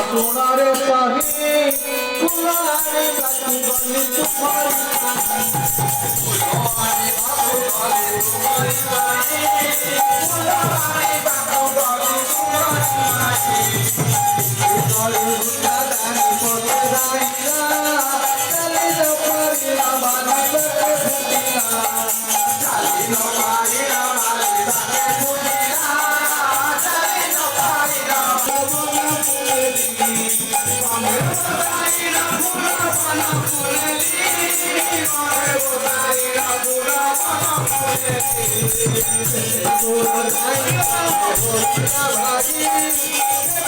सुनारे पाही फुलारे बाकी बनी तुम्हारी फुलारे बाकी बनी तुम्हारी फुलारे बाकी बनी तुम्हारी चले लो परिया बाना पे फुटिया चले लो परिया बाना पे फुटिया चले लो परिया बाना फुलेली हमें बताइना फुला बाना फुलेली हमें बताइना फुला बाना फुलेली फुला बताइना फुला भाई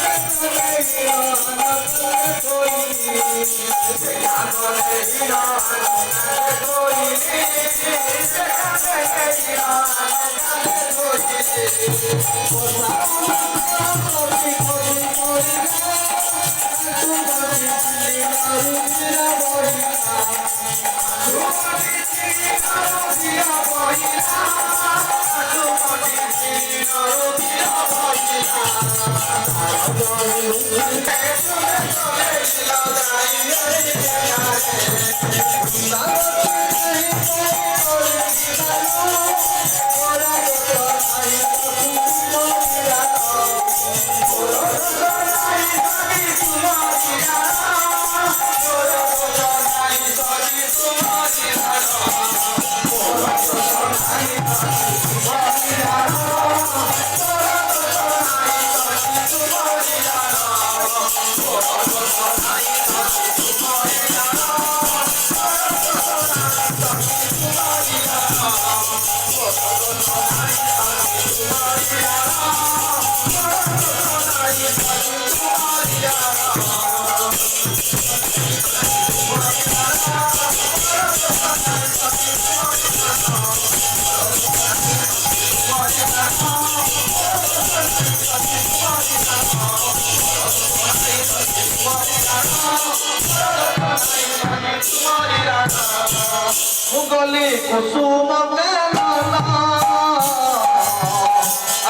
गली कुसुम मेला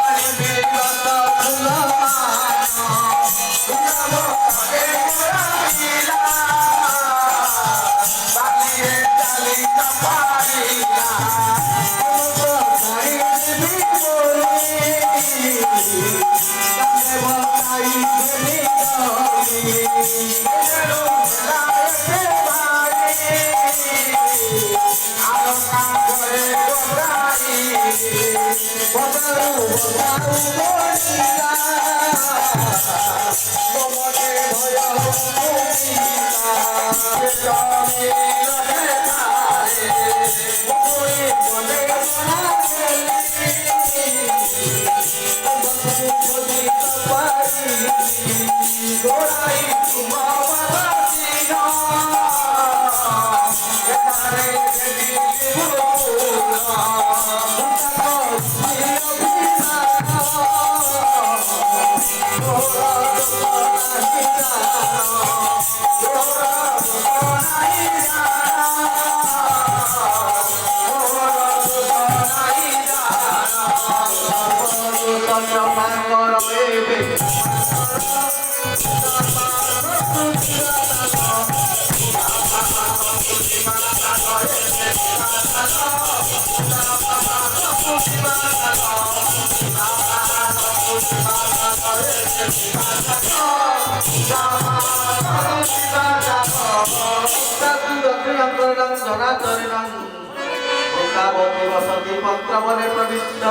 अरे मेरा ता फुलाना गुलाब के मुरादिला बालिए चली न पारिला तो भाई भी बोली तने बताई देनी गली मेरे लाए के भाई वसति पत्र प्रविष्ट